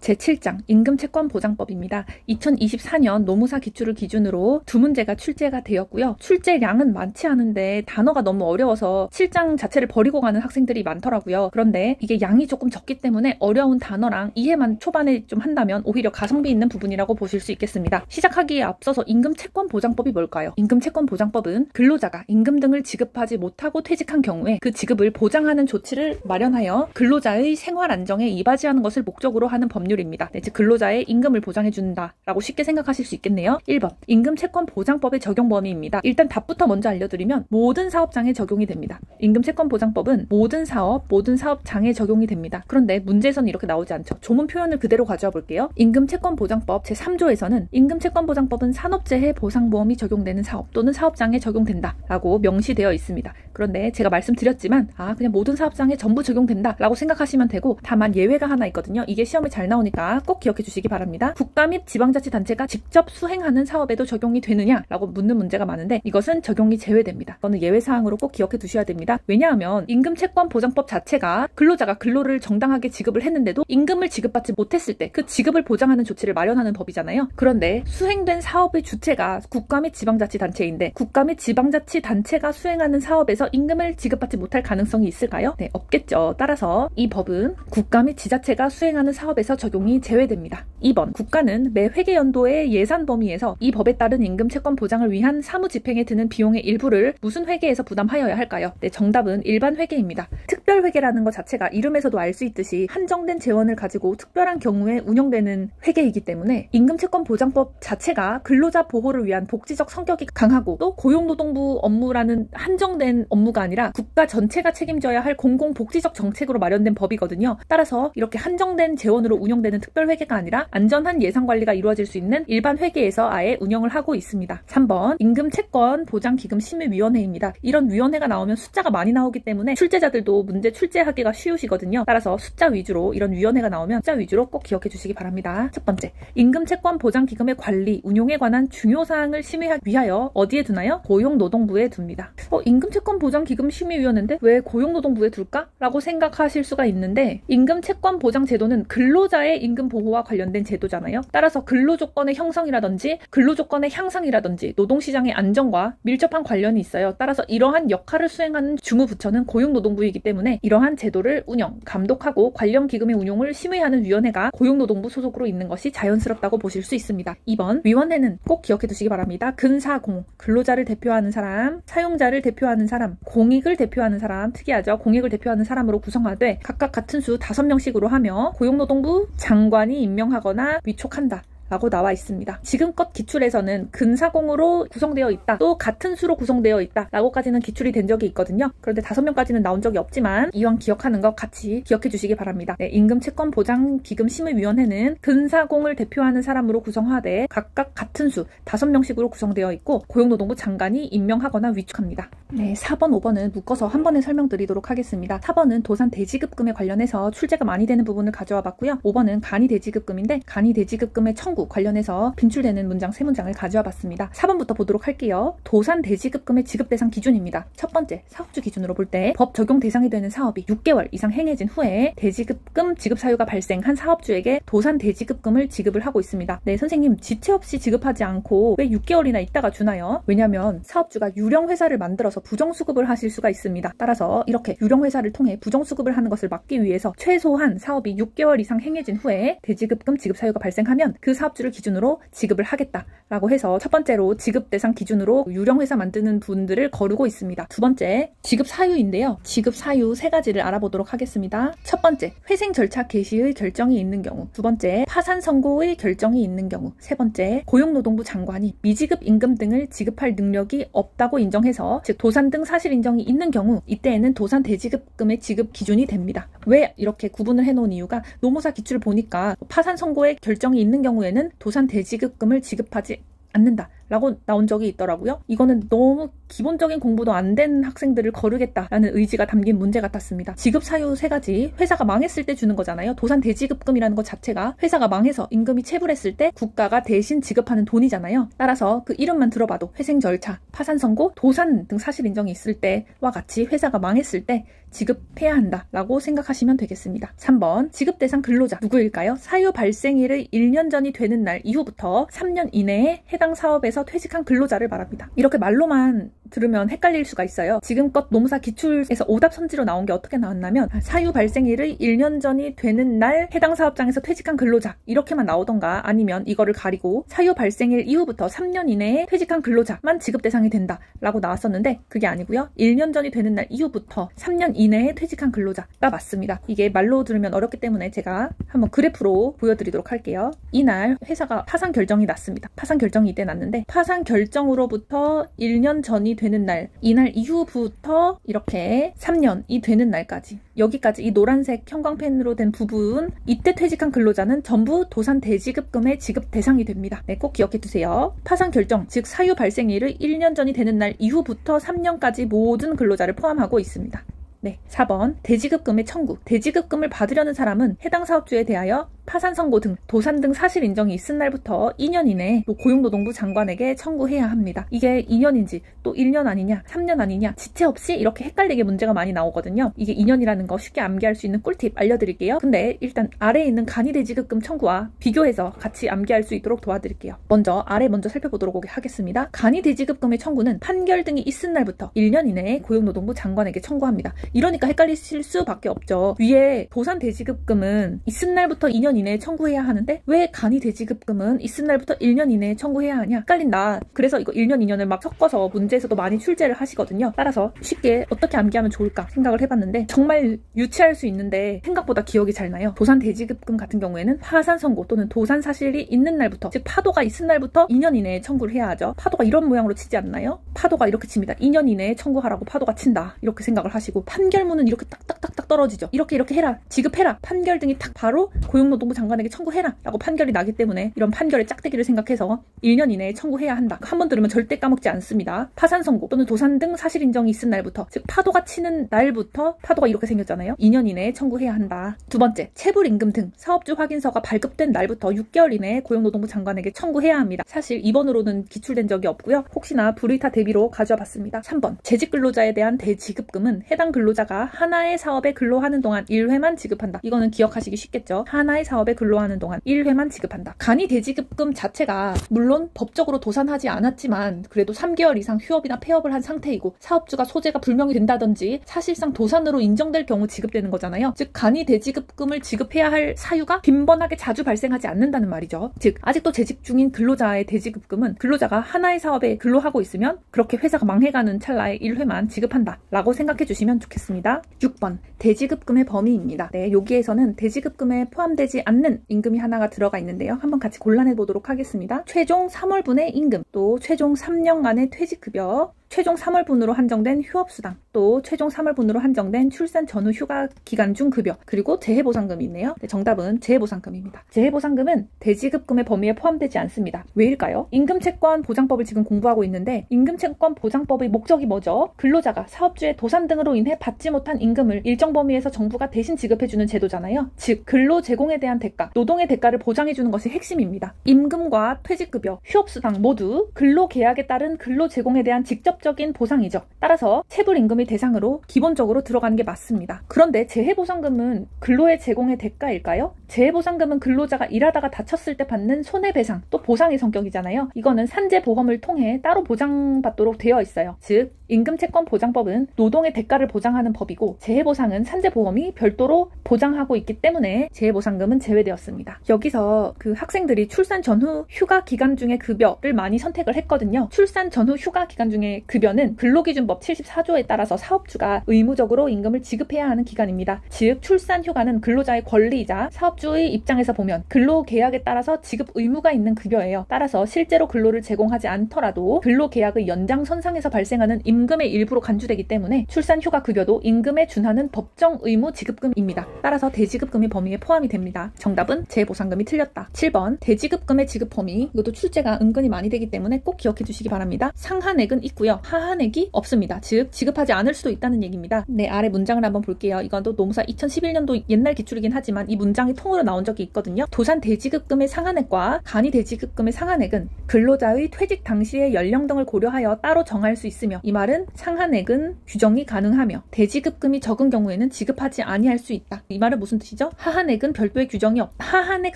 제7장 임금채권보장법입니다. 2024년 노무사 기출을 기준으로 두 문제가 출제가 되었고요. 출제량은 많지 않은데 단어가 너무 어려워서 7장 자체를 버리고 가는 학생들이 많더라고요. 그런데 이게 양이 조금 적기 때문에 어려운 단어랑 이해만 초반에 좀 한다면 오히려 가성비 있는 부분이라고 보실 수 있겠습니다. 시작하기에 앞서서 임금채권보장법이 뭘까요? 임금채권보장법은 근로자가 임금 등을 지급하지 못하고 퇴직한 경우에 그 지급을 보장하는 조치를 마련하여 근로자의 생활 안정에 이바지하는 것을 목적으로 하는 법률입니다. 즉 근로자의 임금을 보장해준다 라고 쉽게 생각하실 수 있겠네요. 1번 임금채권보장법의 적용 범위입니다. 일단 답부터 먼저 알려드리면 모든 사업장에 적용이 됩니다. 임금채권보장법은 모든 사업, 모든 사업장에 적용이 됩니다. 그런데 문제에서는 이렇게 나오지 않죠. 조문 표현을 그대로 가져와 볼게요. 임금채권보장법 제3조에서는 임금채권보장법은 산업재해 보상보험이 적용되는 사업 또는 사업장에 적용된다 라고 명시되어 있습니다. 그런데 제가 말씀드렸지만 그냥 모든 사업장에 전부 적용된다 라고 생각하시면 되고, 다만 예외가 하나 있거든요. 이게 시험에 잘 나오니까 꼭 기억해 주시기 바랍니다. 국가 및 지방자치단체가 직접 수행하는 사업에도 적용이 되느냐 라고 묻는 문제가 많은데 이것은 적용이 제외됩니다. 이거는 예외사항으로 꼭 기억해 두셔야 됩니다. 왜냐하면 임금채권보장법 자체가 근로자가 근로를 정당하게 지급을 했는데도 임금을 지급받지 못했을 때 그 지급을 보장하는 조치를 마련하는 법이잖아요. 그런데 수행된 사업의 주체가 국가 및 지방자치단체인데 국가 및 지방자치단체가 수행하는 사업에서 임금을 지급받지 못할 가능성이 있을까요? 네, 없겠죠. 따라서 이 법은 국가 및 지자체가 수행하는 사업에서 적용이 제외됩니다. 2번 국가는 매 회계연도의 예산 범위에서 이 법에 따른 임금채권 보장을 위한 사무집행에 드는 비용의 일부를 무슨 회계에서 부담하여야 할까요? 네, 정답은 일반 회계입니다. 특별회계라는 것 자체가 이름에서도 알 수 있듯이 한정된 재원을 가지고 특별한 경우에 운영되는 회계이기 때문에 임금채권보장법 자체가 근로자 보호를 위한 복지적 성격이 강하고 또 고용노동부 업무라는 한정된 업무가 아니라 국가 전체가 책임져야 할 공공복지적 정책으로 마련된 법이거든요. 따라서 이렇게 한정된 재원으로 운영되는 특별회계가 아니라 안전한 예산관리가 이루어질 수 있는 일반 회계에서 아예 운영을 하고 있습니다. 3번 임금채권보장기금심의위원회입니다. 이런 위원회가 나오면 숫자가 많이 나오기 때문에 출제자들도 문제 출제하기가 쉬우시거든요. 따라서 숫자 위주로 이런 위원회가 나오면 숫자 위주로 꼭 기억해 주시기 바랍니다. 첫 번째, 임금채권보장기금의 관리, 운용에 관한 중요사항을 심의하기 위하여 어디에 두나요? 고용노동부에 둡니다. 임금채권보장기금심의위원회인데 왜 고용노동부에 둘까? 라고 생각하실 수가 있는데 임금채권보장제도는 근로자의 임금보호와 관련된 제도잖아요. 따라서 근로조건의 형성이라든지 근로조건의 향상이라든지 노동시장의 안정과 밀접한 관련이 있어요. 따라서 이러한 역할을 수행하는 주무부처는 고용노동부이기 때문에 이러한 제도를 운영, 감독하고 관련 기금의 운용을 심의하는 위원회가 고용노동부 소속으로 있는 것이 자연스럽다고 보실 수 있습니다. 2번 위원회는 꼭 기억해 두시기 바랍니다. 근사공, 근로자를 대표하는 사람, 사용자를 대표하는 사람, 공익을 대표하는 사람, 특이하죠? 공익을 대표하는 사람으로 구성하되 각각 같은 수 5명씩으로 하며 고용노동부 장관이 임명하거나 위촉한다 라고 나와 있습니다. 지금껏 기출에서는 근사공으로 구성되어 있다, 또 같은 수로 구성되어 있다 라고까지는 기출이 된 적이 있거든요. 그런데 5명까지는 나온 적이 없지만 이왕 기억하는 것 같이 기억해 주시기 바랍니다. 네, 임금채권보장기금심의위원회는 근사공을 대표하는 사람으로 구성하되 각각 같은 수 5명씩으로 구성되어 있고 고용노동부 장관이 임명하거나 위촉합니다. 네, 4번, 5번은 묶어서 한 번에 설명드리도록 하겠습니다. 4번은 도산대지급금에 관련해서 출제가 많이 되는 부분을 가져와 봤고요. 5번은 간이대지급금인데 간이대지급금의 청구 관련해서 빈출되는 문장 3문장을 가져와 봤습니다. 4번부터 보도록 할게요. 도산대지급금의 지급 대상 기준입니다. 첫 번째, 사업주 기준으로 볼 때 법 적용 대상이 되는 사업이 6개월 이상 행해진 후에 대지급금 지급 사유가 발생한 사업주에게 도산대지급금을 지급을 하고 있습니다. 네, 선생님 지체 없이 지급하지 않고 왜 6개월이나 있다가 주나요? 왜냐하면 사업주가 유령회사를 만들어서 부정수급을 하실 수가 있습니다. 따라서 이렇게 유령회사를 통해 부정수급을 하는 것을 막기 위해서 최소한 사업이 6개월 이상 행해진 후에 대지급금 지급 사유가 발생하면 그 사업주를 기준으로 지급을 하겠다라고 해서 첫 번째로 지급 대상 기준으로 유령회사 만드는 분들을 거르고 있습니다. 두 번째, 지급 사유인데요. 지급 사유 3가지를 알아보도록 하겠습니다. 첫 번째, 회생 절차 개시의 결정이 있는 경우. 두 번째, 파산 선고의 결정이 있는 경우. 세 번째, 고용노동부 장관이 미지급 임금 등을 지급할 능력이 없다고 인정해서 즉 도산 등 사실 인정이 있는 경우 이때에는 도산 대지급금의 지급 기준이 됩니다. 왜 이렇게 구분을 해놓은 이유가 노무사 기출을 보니까 파산 선고의 결정이 있는 경우에는 도산 대지급금을 지급하지 않는다 라고 나온 적이 있더라고요. 이거는 너무 기본적인 공부도 안 된 학생들을 거르겠다라는 의지가 담긴 문제 같았습니다. 지급 사유 3가지. 회사가 망했을 때 주는 거잖아요. 도산 대지급금이라는 것 자체가 회사가 망해서 임금이 체불했을 때 국가가 대신 지급하는 돈이잖아요. 따라서 그 이름만 들어봐도 회생 절차, 파산 선고, 도산 등 사실 인정이 있을 때와 같이 회사가 망했을 때 지급해야 한다라고 생각하시면 되겠습니다. 3번 지급 대상 근로자 누구일까요? 사유 발생일의 1년 전이 되는 날 이후부터 3년 이내에 해당 사업에서 퇴직한 근로자를 말합니다. 이렇게 말로만 들으면 헷갈릴 수가 있어요. 지금껏 노무사 기출에서 오답 선지로 나온 게 어떻게 나왔냐면 사유 발생일의 1년 전이 되는 날 해당 사업장에서 퇴직한 근로자 이렇게만 나오던가 아니면 이거를 가리고 사유 발생일 이후부터 3년 이내에 퇴직한 근로자만 지급 대상이 된다 라고 나왔었는데 그게 아니고요. 1년 전이 되는 날 이후부터 3년 이내에 퇴직한 근로자가 맞습니다. 이게 말로 들으면 어렵기 때문에 제가 한번 그래프로 보여드리도록 할게요. 이날 회사가 파산 결정이 났습니다. 파산 결정이 이때 났는데 파산 결정으로부터 1년 전이 되는 날, 이날 이후부터 이렇게 3년이 되는 날까지 여기까지 이 노란색 형광펜으로 된 부분 이때 퇴직한 근로자는 전부 도산 대지급금의 지급 대상이 됩니다. 네, 꼭 기억해 두세요. 파산 결정, 즉 사유 발생일의 1년 전이 되는 날 이후부터 3년까지 모든 근로자를 포함하고 있습니다. 네, 4번 대지급금의 청구. 대지급금을 받으려는 사람은 해당 사업주에 대하여 파산 선고 등 도산 등 사실 인정이 있은 날부터 2년 이내에 고용노동부 장관에게 청구해야 합니다. 이게 2년인지 또 1년 아니냐 3년 아니냐 지체 없이 이렇게 헷갈리게 문제가 많이 나오거든요. 이게 2년이라는 거 쉽게 암기할 수 있는 꿀팁 알려드릴게요. 근데 일단 아래에 있는 간이대지급금 청구와 비교해서 같이 암기할 수 있도록 도와드릴게요. 먼저 아래 먼저 살펴보도록 하겠습니다. 간이대지급금의 청구는 판결 등이 있은 날부터 1년 이내에 고용노동부 장관에게 청구합니다. 이러니까 헷갈리실 수밖에 없죠. 위에 도산 대지급금은 있은 날부터 2년 이내에 청구해야 하는데 왜 간이 대지급금은 있은 날부터 1년 이내에 청구해야 하냐? 헷갈린다. 그래서 이거 1년 2년을 막 섞어서 문제에서도 많이 출제를 하시거든요. 따라서 쉽게 어떻게 암기하면 좋을까 생각을 해봤는데 정말 유치할 수 있는데 생각보다 기억이 잘 나요. 도산 대지급금 같은 경우에는 파산 선고 또는 도산 사실이 있는 날부터 즉 파도가 있은 날부터 2년 이내에 청구를 해야 하죠. 파도가 이런 모양으로 치지 않나요? 파도가 이렇게 칩니다. 2년 이내에 청구하라고 파도가 친다. 이렇게 생각을 하시고 판결문은 이렇게 딱딱딱딱 떨어지죠. 이렇게 해라. 지급해라. 판결 등이 딱 바로 고용노동부 장관에게 청구해라 라고 판결이 나기 때문에 이런 판결의 짝대기를 생각해서 1년 이내에 청구해야 한다. 한 번 들으면 절대 까먹지 않습니다. 파산 선고 또는 도산 등 사실 인정이 있은 날부터 즉 파도가 치는 날부터 파도가 이렇게 생겼잖아요. 2년 이내에 청구해야 한다. 두 번째, 체불임금 등 사업주 확인서가 발급된 날부터 6개월 이내에 고용노동부 장관에게 청구해야 합니다. 사실 2번으로는 기출된 적이 없고요. 혹시나 불의타 대비로 가져와 봤습니다. 3번, 재직 근로자에 대한 대지급금은 해당 근로자가 하나의 사업에 근로하는 동안 1회만 지급한다. 이거는 기억하시기 쉽겠죠. 하나의 사업에 근로하는 동안 1회만 지급한다. 간이 대지급금 자체가 물론 법적으로 도산하지 않았지만 그래도 3개월 이상 휴업이나 폐업을 한 상태이고 사업주가 소재가 불명이 된다든지 사실상 도산으로 인정될 경우 지급되는 거잖아요. 즉 간이 대지급금을 지급해야 할 사유가 빈번하게 자주 발생하지 않는다는 말이죠. 즉 아직도 재직 중인 근로자의 대지급금은 근로자가 하나의 사업에 근로하고 있으면 그렇게 회사가 망해가는 찰나에 1회만 지급한다 라고 생각해 주시면 좋겠습니다. 6번, 대지급금의 범위입니다. 네, 여기에서는 대지급금에 포함되지 않는 임금이 하나가 들어가 있는데요. 한번 같이 골라내 보도록 하겠습니다. 최종 3월분의 임금, 또 최종 3년간의 퇴직급여, 최종 3월분으로 한정된 휴업수당, 또 최종 3월분으로 한정된 출산 전후 휴가 기간 중 급여, 그리고 재해보상금이 있네요. 네, 정답은 재해보상금입니다. 재해보상금은 대지급금의 범위에 포함되지 않습니다. 왜일까요? 임금채권 보장법을 지금 공부하고 있는데 임금채권 보장법의 목적이 뭐죠? 근로자가 사업주의 도산 등으로 인해 받지 못한 임금을 일정 범위에서 정부가 대신 지급해주는 제도잖아요. 즉 근로 제공에 대한 대가, 노동의 대가를 보장해주는 것이 핵심입니다. 임금과 퇴직급여, 휴업수당 모두 근로계약에 따른 근로 제공에 대한 직접적인 보상이죠. 따라서 체불임금의 대상으로 기본적으로 들어가는 게 맞습니다. 그런데 재해보상금은 근로의 제공의 대가일까요? 재해보상금은 근로자가 일하다가 다쳤을 때 받는 손해배상 또 보상의 성격이잖아요. 이거는 산재보험을 통해 따로 보장받도록 되어 있어요. 즉 임금채권보장법은 노동의 대가를 보장하는 법이고 재해보상은 산재보험이 별도로 보장하고 있기 때문에 재해보상금은 제외되었습니다. 여기서 그 학생들이 출산 전후 휴가 기간 중에 급여를 많이 선택을 했거든요. 출산 전후 휴가 기간 중에 급여는 근로기준법 74조에 따라서 사업주가 의무적으로 임금을 지급해야 하는 기간입니다. 즉 출산휴가는 근로자의 권리이자 사업주의 입장에서 보면 근로계약에 따라서 지급 의무가 있는 급여예요. 따라서 실제로 근로를 제공하지 않더라도 근로계약의 연장선상에서 발생하는 임금의 일부로 간주되기 때문에 출산휴가 급여도 임금에 준하는 법정 의무 지급금입니다. 따라서 대지급금이 범위에 포함이 됩니다. 정답은 재보상금이 틀렸다. 7번 대지급금의 지급 범위. 이것도 출제가 은근히 많이 되기 때문에 꼭 기억해 두시기 바랍니다. 상한액은 있고요. 하한액이 없습니다. 즉 지급하지 않을 수도 있다는 얘기입니다. 네, 아래 문장을 한번 볼게요. 이건 또 노무사 2011년도 옛날 기출이긴 하지만 이 문장이 통으로 나온 적이 있거든요. 도산 대지급금의 상한액과 간이 대지급금의 상한액은 근로자의 퇴직 당시의 연령 등을 고려하여 따로 정할 수 있으며, 이 말은 상한액은 규정이 가능하며 대지급금이 적은 경우에는 지급하지 아니할 수 있다. 이 말은 무슨 뜻이죠? 하한액은 별도의 규정이 없다. 하한액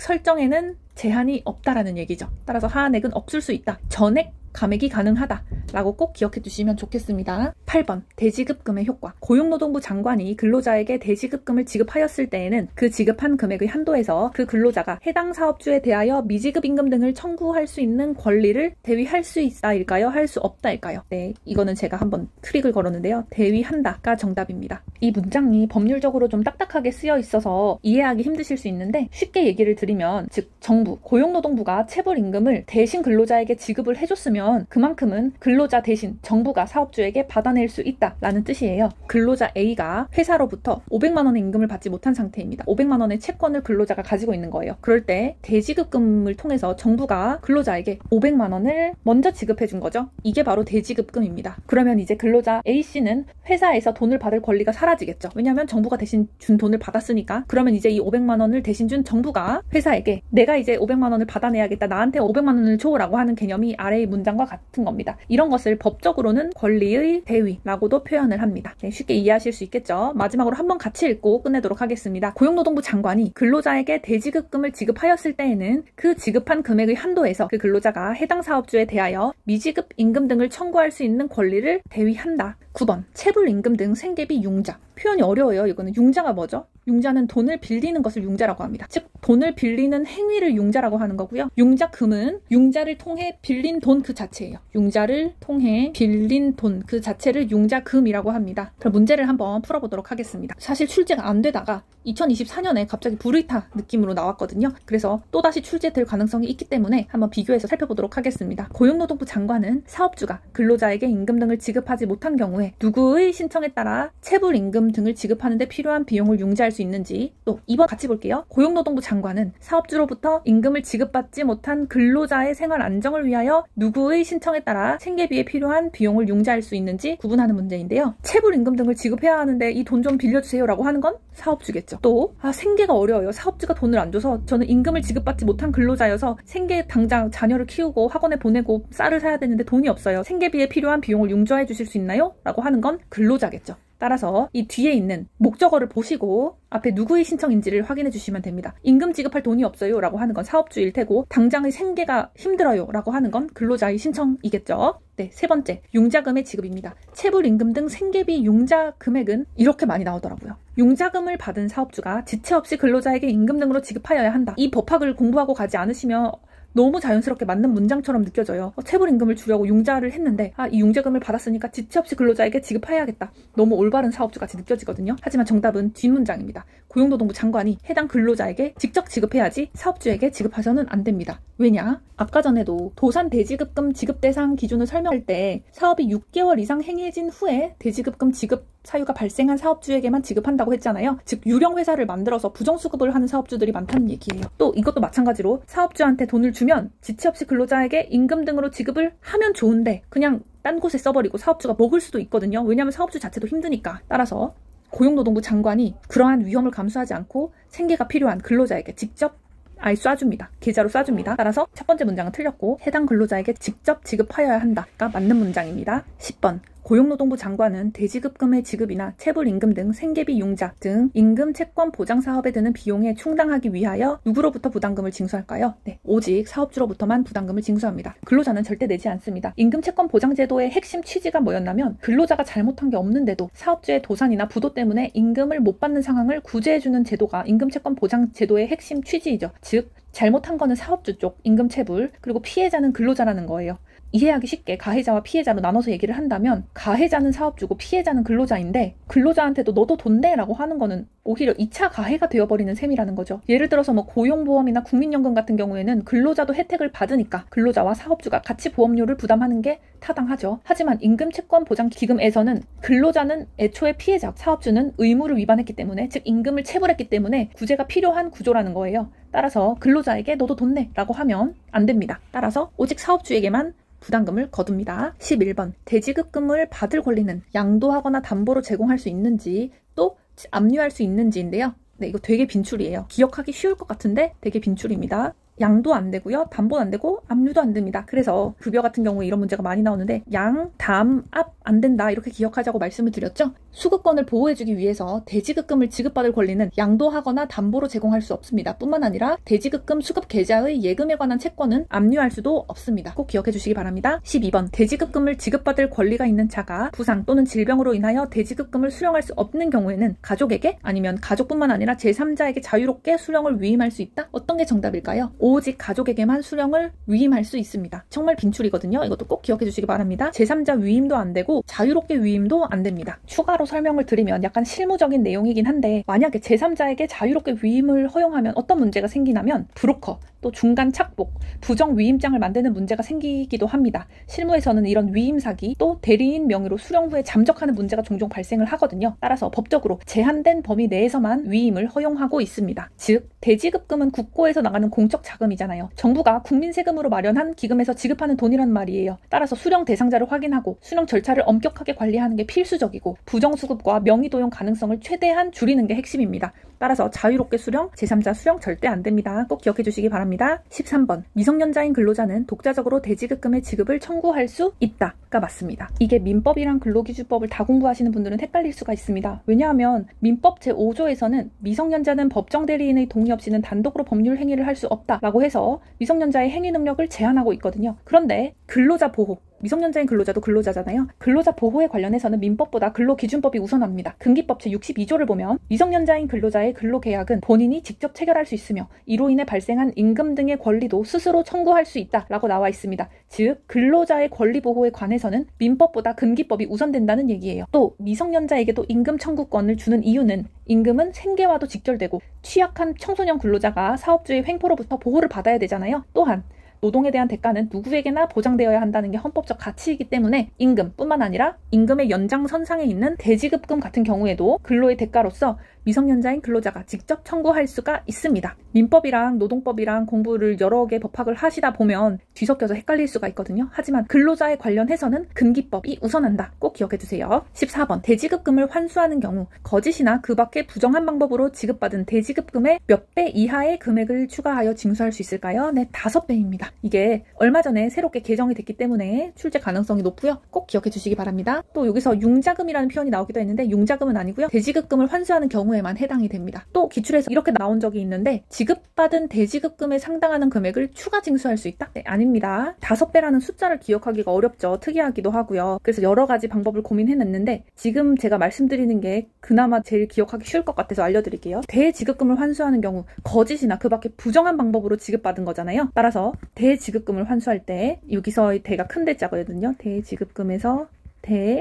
설정에는 제한이 없다라는 얘기죠. 따라서 하한액은 없을 수 있다. 전액 감액이 가능하다 라고 꼭 기억해 두시면 좋겠습니다. 8번 대지급금의 효과. 고용노동부 장관이 근로자에게 대지급금을 지급하였을 때에는 그 지급한 금액의 한도에서 그 근로자가 해당 사업주에 대하여 미지급 임금 등을 청구할 수 있는 권리를 대위할 수 있다일까요? 할 수 없다일까요? 네, 이거는 제가 한번 트릭을 걸었는데요. 대위한다가 정답입니다. 이 문장이 법률적으로 좀 딱딱하게 쓰여 있어서 이해하기 힘드실 수 있는데, 쉽게 얘기를 드리면, 즉 정부, 고용노동부가 체불임금을 대신 근로자에게 지급을 해줬으면 그만큼은 근로자 대신 정부가 사업주에게 받아낼 수 있다라는 뜻이에요. 근로자 A가 회사로부터 500만 원의 임금을 받지 못한 상태입니다. 500만 원의 채권을 근로자가 가지고 있는 거예요. 그럴 때 대지급금을 통해서 정부가 근로자에게 500만 원을 먼저 지급해 준 거죠. 이게 바로 대지급금입니다. 그러면 이제 근로자 A씨는 회사에서 돈을 받을 권리가 사라지겠죠. 왜냐하면 정부가 대신 준 돈을 받았으니까. 그러면 이제 이 500만 원을 대신 준 정부가 회사에게 내가 이제 500만 원을 받아내야겠다. 나한테 500만 원을 줘라고 하는 개념이 아래의 문장과 같은 겁니다. 이런 것을 법적으로는 권리의 대위라고도 표현을 합니다. 네, 쉽게 이해하실 수 있겠죠? 마지막으로 한번 같이 읽고 끝내도록 하겠습니다. 고용노동부 장관이 근로자에게 대지급금을 지급하였을 때에는 그 지급한 금액의 한도에서 그 근로자가 해당 사업주에 대하여 미지급 임금 등을 청구할 수 있는 권리를 대위한다. 9번 체불임금 등 생계비 융자. 표현이 어려워요. 이거는 융자가 뭐죠? 융자는 돈을 빌리는 것을 융자라고 합니다. 즉 돈을 빌리는 행위를 융자라고 하는 거고요. 융자금은 융자를 통해 빌린 돈 그 자체예요. 융자를 통해 빌린 돈 그 자체를 융자금이라고 합니다. 그럼 문제를 한번 풀어보도록 하겠습니다. 사실 출제가 안 되다가 2024년에 갑자기 불의타 느낌으로 나왔거든요. 그래서 또다시 출제될 가능성이 있기 때문에 한번 비교해서 살펴보도록 하겠습니다. 고용노동부 장관은 사업주가 근로자에게 임금 등을 지급하지 못한 경우에 누구의 신청에 따라 체불임금 등을 지급하는 데 필요한 비용을 융자할 수 있는지, 또 2번 같이 볼게요. 고용노동부 장관은 사업주로부터 임금을 지급받지 못한 근로자의 생활 안정을 위하여 누구의 신청에 따라 생계비에 필요한 비용을 융자할 수 있는지 구분하는 문제인데요. 체불임금 등을 지급해야 하는데 이 돈 좀 빌려주세요 라고 하는 건 사업주겠죠. 또 생계가 어려워요. 사업주가 돈을 안 줘서 저는 임금을 지급받지 못한 근로자여서 생계 당장 자녀를 키우고 학원에 보내고 쌀을 사야 되는데 돈이 없어요. 생계비에 필요한 비용을 융자해 주실 수 있나요? 라고 하는 건 근로자겠죠. 따라서 이 뒤에 있는 목적어를 보시고 앞에 누구의 신청인지를 확인해 주시면 됩니다. 임금 지급할 돈이 없어요 라고 하는 건 사업주일 테고, 당장의 생계가 힘들어요 라고 하는 건 근로자의 신청이겠죠. 네, 세 번째, 융자금의 지급입니다. 체불임금 등 생계비 융자 금액은 이렇게 많이 나오더라고요. 융자금을 받은 사업주가 지체 없이 근로자에게 임금 등으로 지급하여야 한다. 이 법학을 공부하고 가지 않으시면 너무 자연스럽게 맞는 문장처럼 느껴져요. 체불임금을 주려고 융자를 했는데 이 융자금을 받았으니까 지체 없이 근로자에게 지급해야겠다. 너무 올바른 사업주같이 느껴지거든요. 하지만 정답은 뒷문장입니다. 고용노동부 장관이 해당 근로자에게 직접 지급해야지 사업주에게 지급해서는 안 됩니다. 왜냐? 아까 전에도 도산 대지급금 지급 대상 기준을 설명할 때 사업이 6개월 이상 행해진 후에 대지급금 지급 사유가 발생한 사업주에게만 지급한다고 했잖아요. 즉 유령 회사를 만들어서 부정수급을 하는 사업주들이 많다는 얘기예요. 또 이것도 마찬가지로 사업주한테 돈을 주면 지체 없이 근로자에게 임금 등으로 지급을 하면 좋은데 그냥 딴 곳에 써버리고 사업주가 먹을 수도 있거든요. 왜냐하면 사업주 자체도 힘드니까. 따라서 고용노동부 장관이 그러한 위험을 감수하지 않고 생계가 필요한 근로자에게 직접 쏴줍니다. 계좌로 쏴줍니다. 따라서 첫 번째 문장은 틀렸고 해당 근로자에게 직접 지급하여야 한다가 맞는 문장입니다. 10번. 고용노동부 장관은 대지급금의 지급이나 체불임금 등 생계비 융자 등 임금 채권 보장 사업에 드는 비용에 충당하기 위하여 누구로부터 부담금을 징수할까요? 네, 오직 사업주로부터만 부담금을 징수합니다. 근로자는 절대 내지 않습니다. 임금 채권 보장 제도의 핵심 취지가 뭐였냐면 근로자가 잘못한 게 없는데도 사업주의 도산이나 부도 때문에 임금을 못 받는 상황을 구제해주는 제도가 임금 채권 보장 제도의 핵심 취지이죠. 즉 잘못한 거는 사업주 쪽 임금 체불, 그리고 피해자는 근로자라는 거예요. 이해하기 쉽게 가해자와 피해자로 나눠서 얘기를 한다면 가해자는 사업주고 피해자는 근로자인데 근로자한테도 너도 돈 내라고 하는 거는 오히려 2차 가해가 되어버리는 셈이라는 거죠. 예를 들어서 뭐 고용보험이나 국민연금 같은 경우에는 근로자도 혜택을 받으니까 근로자와 사업주가 같이 보험료를 부담하는 게 타당하죠. 하지만 임금채권보장기금에서는 근로자는 애초에 피해자, 사업주는 의무를 위반했기 때문에, 즉 임금을 체불했기 때문에 구제가 필요한 구조라는 거예요. 따라서 근로자에게 너도 돈 내라고 하면 안 됩니다. 따라서 오직 사업주에게만 부담금을 거둡니다. 11번 대지급금을 받을 권리는 양도하거나 담보로 제공할 수 있는지 또 압류할 수 있는지인데요. 네, 이거 되게 빈출이에요. 기억하기 쉬울 것 같은데 되게 빈출입니다. 양도 안 되고요. 담보도 안 되고 압류도 안 됩니다. 그래서 급여 같은 경우에 이런 문제가 많이 나오는데 양, 담, 압 안 된다 이렇게 기억하자고 말씀을 드렸죠. 수급권을 보호해주기 위해서 대지급금을 지급받을 권리는 양도하거나 담보로 제공할 수 없습니다. 뿐만 아니라 대지급금 수급 계좌의 예금에 관한 채권은 압류할 수도 없습니다. 꼭 기억해 주시기 바랍니다. 12번 대지급금을 지급받을 권리가 있는 자가 부상 또는 질병으로 인하여 대지급금을 수령할 수 없는 경우에는 가족에게 아니면 가족뿐만 아니라 제3자에게 자유롭게 수령을 위임할 수 있다? 어떤 게 정답일까요? 오직 가족에게만 수령을 위임할 수 있습니다. 정말 빈출이거든요. 이것도 꼭 기억해 주시기 바랍니다. 제3자 위임도 안 되고 자유롭게 위임도 안 됩니다. 추가로 설명을 드리면 약간 실무적인 내용이긴 한데 만약에 제3자에게 자유롭게 위임을 허용하면 어떤 문제가 생기냐면 브로커, 또 중간 착복, 부정 위임장을 만드는 문제가 생기기도 합니다. 실무에서는 이런 위임 사기, 또 대리인 명의로 수령 후에 잠적하는 문제가 종종 발생을 하거든요. 따라서 법적으로 제한된 범위 내에서만 위임을 허용하고 있습니다. 즉 대지급금은 국고에서 나가는 공적 자금이잖아요. 정부가 국민 세금으로 마련한 기금에서 지급하는 돈이란 말이에요. 따라서 수령 대상자를 확인하고 수령 절차를 엄격하게 관리하는 게 필수적이고 부정수급과 명의도용 가능성을 최대한 줄이는 게 핵심입니다. 따라서 자유롭게 수령, 제3자 수령 절대 안 됩니다. 꼭 기억해 주시기 바랍니다. 13번 미성년자인 근로자는 독자적으로 대지급금의 지급을 청구할 수 있다가 맞습니다. 이게 민법이랑 근로기준법을 다 공부하시는 분들은 헷갈릴 수가 있습니다. 왜냐하면 민법 제5조에서는 미성년자는 법정 대리인의 동의 없이는 단독으로 법률 행위를 할 수 없다라고 해서 미성년자의 행위 능력을 제한하고 있거든요. 그런데 근로자 보호, 미성년자인 근로자도 근로자잖아요. 근로자 보호에 관련해서는 민법보다 근로기준법이 우선합니다. 금기법 제62조를 보면 미성년자인 근로자의 근로계약은 본인이 직접 체결할 수 있으며 이로 인해 발생한 임금 등의 권리도 스스로 청구할 수 있다라고 나와 있습니다. 즉 근로자의 권리 보호에 관해서는 민법보다 금기법이 우선된다는 얘기예요. 또 미성년자에게도 임금 청구권을 주는 이유는 임금은 생계와도 직결되고 취약한 청소년 근로자가 사업주의 횡포로부터 보호를 받아야 되잖아요. 또한 노동에 대한 대가는 누구에게나 보장되어야 한다는 게 헌법적 가치이기 때문에 임금뿐만 아니라 임금의 연장선상에 있는 대지급금 같은 경우에도 근로의 대가로서 미성년자인 근로자가 직접 청구할 수가 있습니다. 민법이랑 노동법이랑 공부를 여러 개 법학을 하시다 보면 뒤섞여서 헷갈릴 수가 있거든요. 하지만 근로자에 관련해서는 금기법이 우선한다. 꼭 기억해 두세요. 14번 대지급금을 환수하는 경우 거짓이나 그 밖의 부정한 방법으로 지급받은 대지급금의 몇 배 이하의 금액을 추가하여 징수할 수 있을까요? 네, 5배입니다. 이게 얼마 전에 새롭게 개정이 됐기 때문에 출제 가능성이 높고요. 꼭 기억해 주시기 바랍니다. 또 여기서 융자금이라는 표현이 나오기도 했는데 융자금은 아니고요. 대지급금을 환수하는 경우에만 해당이 됩니다. 또 기출에서 이렇게 나온 적이 있는데 지급받은 대지급금에 상당하는 금액을 추가 징수할 수 있다? 네, 아닙니다. 5배라는 숫자를 기억하기가 어렵죠. 특이하기도 하고요. 그래서 여러 가지 방법을 고민해냈는데 지금 제가 말씀드리는 게 그나마 제일 기억하기 쉬울 것 같아서 알려드릴게요. 대지급금을 환수하는 경우 거짓이나 그 밖에 부정한 방법으로 지급받은 거잖아요. 따라서 대지급금을 환수할 때 여기서의 대가 큰 대자거든요. 대지급금에서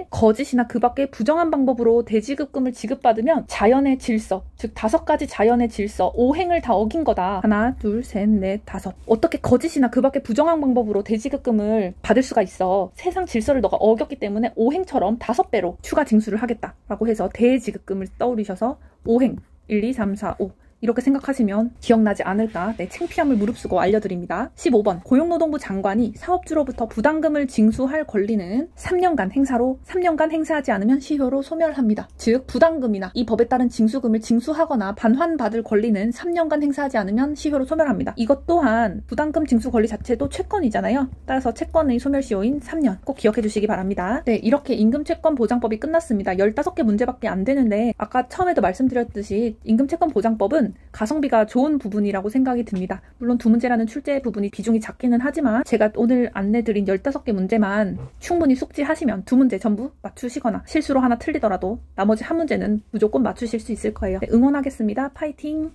거짓이나 그 밖에 부정한 방법으로 대지급금을 지급받으면 자연의 질서, 즉 5가지 자연의 질서, 5행을 다 어긴 거다. 하나, 둘, 셋, 넷, 5. 어떻게 거짓이나 그 밖에 부정한 방법으로 대지급금을 받을 수가 있어. 세상 질서를 너가 어겼기 때문에 5행처럼 5배로 추가 징수를 하겠다라고 해서 대지급금을 떠올리셔서 5행, 1, 2, 3, 4, 5 이렇게 생각하시면 기억나지 않을까 창피함을 무릅쓰고 알려드립니다. 15번 고용노동부 장관이 사업주로부터 부담금을 징수할 권리는 3년간 행사로 3년간 행사하지 않으면 시효로 소멸합니다. 즉 부담금이나 이 법에 따른 징수금을 징수하거나 반환받을 권리는 3년간 행사하지 않으면 시효로 소멸합니다. 이것 또한 부담금 징수 권리 자체도 채권이잖아요. 따라서 채권의 소멸시효인 3년 꼭 기억해 주시기 바랍니다. 네, 이렇게 임금채권 보장법이 끝났습니다. 15개 문제밖에 안 되는데 아까 처음에도 말씀드렸듯이 임금채권 보장법은 가성비가 좋은 부분이라고 생각이 듭니다. 물론 2문제라는 출제 부분이 비중이 작기는 하지만 제가 오늘 안내드린 15개 문제만 충분히 숙지하시면 2문제 전부 맞추시거나 실수로 하나 틀리더라도 나머지 1문제는 무조건 맞추실 수 있을 거예요. 네, 응원하겠습니다. 파이팅!